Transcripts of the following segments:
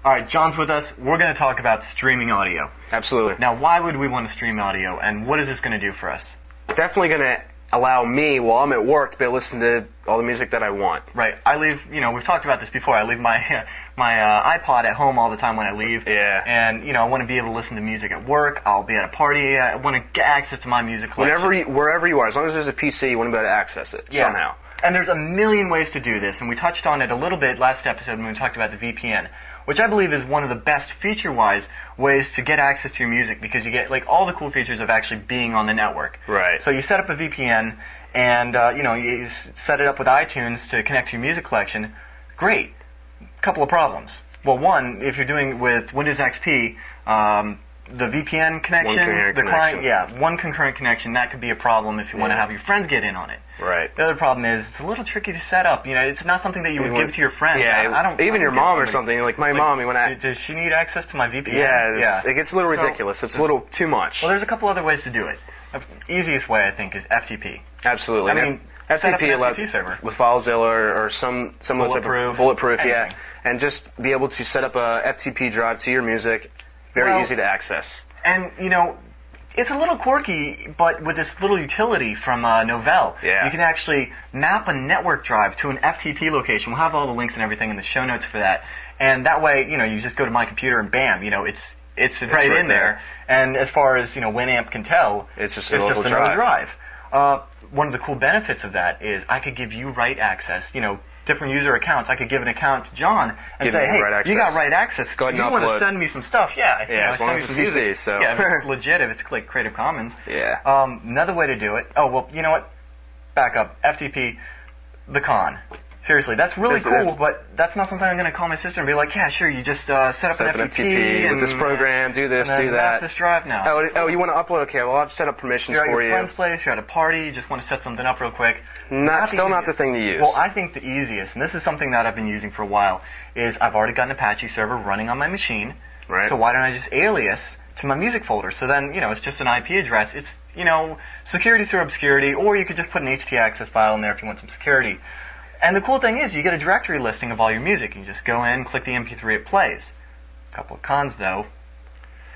All right, John's with us. We're going to talk about streaming audio. Absolutely. Now, why would we want to stream audio, and what is this going to do for us? Definitely going to allow me, while I'm at work, to be able to listen to all the music that I want. Right. I leave, we've talked about this before. I leave my iPod at home all the time when I leave. Yeah. And, I want to be able to listen to music at work. I'll be at a party. I want to get access to my music collection. Wherever you are, as long as there's a PC, you want to be able to access it somehow. And there's a million ways to do this, and we touched on it a little bit last episode when we talked about the VPN, which I believe is one of the best feature-wise ways to get access to your music, because you get all the cool features of actually being on the network. Right. So you set up a VPN, and you set it up with iTunes to connect to your music collection. Great. Couple of problems. Well, one, if you're doing with Windows XP, the VPN connection, client, one concurrent connection, that could be a problem if you want to have your friends get in on it. Right. The other problem is it's a little tricky to set up. It's not something that you would give to your friends. Yeah, even your mom or something. Like my mom, does she need access to my VPN? Yeah, it gets a little ridiculous. It's a little too much. Well, there's a couple other ways to do it. The easiest way, I think, is FTP. Absolutely. I mean, FTP allows server with FileZilla or some bulletproof, anything. and just be able to set up a FTP drive to your music. Very easy to access. And it's a little quirky, but with this little utility from Novell, you can actually map a network drive to an FTP location. We'll have all the links and everything in the show notes for that. And that way, you just go to my computer and bam, it's right in there. And as far as Winamp can tell, it's just another drive. One of the cool benefits of that is I could give you write access. Different user accounts. I could give an account to John and say, "Hey, you got write access. Go ahead and you want to send me some stuff? Yeah, as long as it's CC. So yeah, if it's legit, if it's like Creative Commons. Yeah. Another way to do it. Oh well, you know what? Back up. FTP, the con. Seriously, that's really cool, but that's not something I'm going to call my sister and be like, yeah, sure, you just set up an FTP with this program, do this, do that. Map this drive now. Oh, you want to upload? Okay, well, I've set up permissions for you. You're at your friend's place, you're at a party, you just want to set something up real quick. Still not the thing to use. Well, I think the easiest, and this is something that I've been using for a while, is I've already got an Apache server running on my machine, so why don't I just alias to my music folder? So then, it's just an IP address. It's, security through obscurity, or you could just put an htaccess file in there if you want some security. And the cool thing is, you get a directory listing of all your music. You just go in, click the MP3, it plays. A couple of cons, though.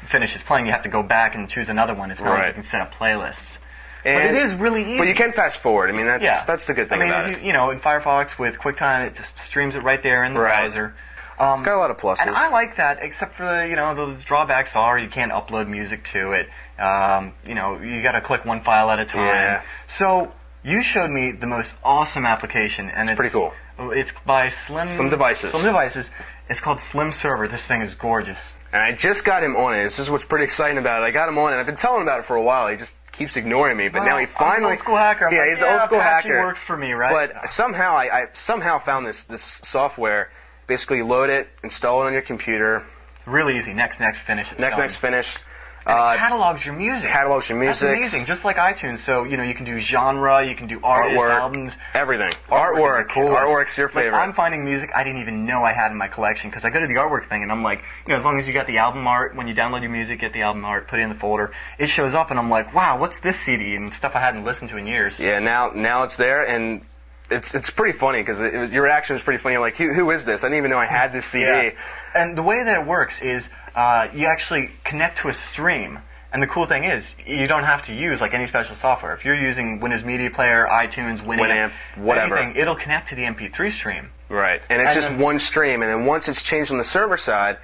Finishes playing, you have to go back and choose another one. It's not like you can set up playlists. But it is really easy. But you can fast forward. I mean, that's the good thing about it. In Firefox with QuickTime, it just streams it right there in the browser. It's got a lot of pluses. And I like that, except for the drawbacks are you can't upload music to it. You got to click one file at a time. Yeah. So you showed me the most awesome application, and it's pretty cool. It's by Slim Devices. Slim Devices. It's called Slim Server. This thing is gorgeous. And I just got him on it. This is what's pretty exciting about it. I got him on it. I've been telling him about it for a while. He just keeps ignoring me. But now he finally... I'm an old school hacker. He's an old school hacker. Works for me, right? But somehow I somehow found this software. Basically, you load it, install it on your computer. Really easy. Next, finish. Next, finish. And it catalogs your music. That's amazing. Just like iTunes. So, you can do genre, you can do artists, albums. Everything. Artwork's your favorite. I'm finding music I didn't even know I had in my collection, because I go to the artwork thing and I'm like, as long as you got the album art, when you download your music, get the album art, put it in the folder, it shows up and I'm like, wow, what's this CD? And stuff I hadn't listened to in years. Yeah, now it's there, and it's pretty funny, because your reaction was pretty funny. You're like, who is this? I didn't even know I had this CD. Yeah. And the way that it works is you actually connect to a stream. And the cool thing is, you don't have to use any special software. If you're using Windows Media Player, iTunes, Winamp, whatever, anything, it'll connect to the MP3 stream. Right. And it's just one stream. And then once it's changed on the server side,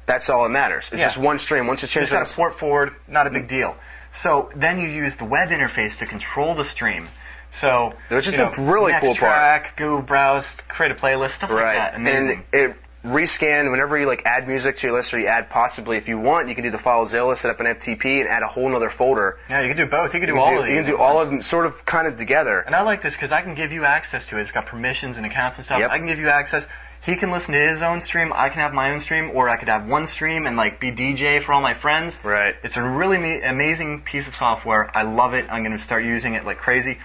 that's all that matters. It's just one stream. Once it's changed, you just got to port forward. Not a big deal. So then you use the web interface to control the stream. So, which is a really cool part. Go browse, create a playlist, stuff like that. Amazing. And it rescan whenever you add music to your list, or you add possibly, if you want, you can do the FileZilla, set up an FTP, and add a whole other folder. Yeah, you can do both. You can do all of these. You can do all of them sort of kind of together. And I like this because I can give you access to it. It's got permissions and accounts and stuff. Yep. I can give you access. He can listen to his own stream. I can have my own stream, or I could have one stream and be DJ for all my friends. Right. It's a really amazing piece of software. I love it. I'm going to start using it like crazy.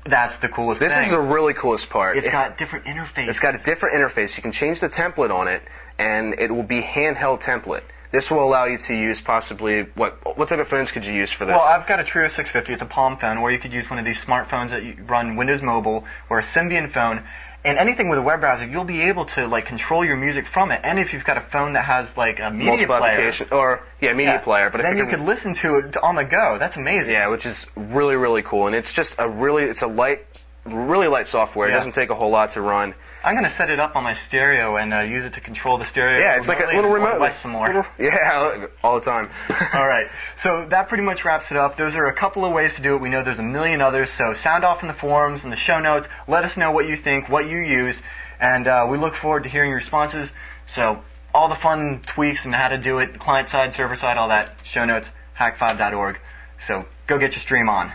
That's the coolest thing. This is the really coolest part. It's got different interfaces. It's got a different interface. You can change the template on it, and it will be handheld template. This will allow you to use possibly, what type of phones could you use for this? Well, I've got a Trio 650. It's a Palm phone, or you could use one of these smartphones that run Windows Mobile, or a Symbian phone. And anything with a web browser, you'll be able to like control your music from it. And if you've got a phone that has like a media multiple player, application or media player, but then you could listen to it on the go. That's amazing. Yeah, which is really, really cool. And it's just it's a really light software. It doesn't take a whole lot to run. I'm going to set it up on my stereo and use it to control the stereo. Yeah, it's like a little remote. Some more. Yeah, all the time. All right, so that pretty much wraps it up. Those are a couple of ways to do it. We know there's a million others, so sound off in the forums and the show notes. Let us know what you think, what you use, and we look forward to hearing your responses. So all the fun tweaks and how to do it, client-side, server-side, all that, show notes, hack5.org. So go get your stream on.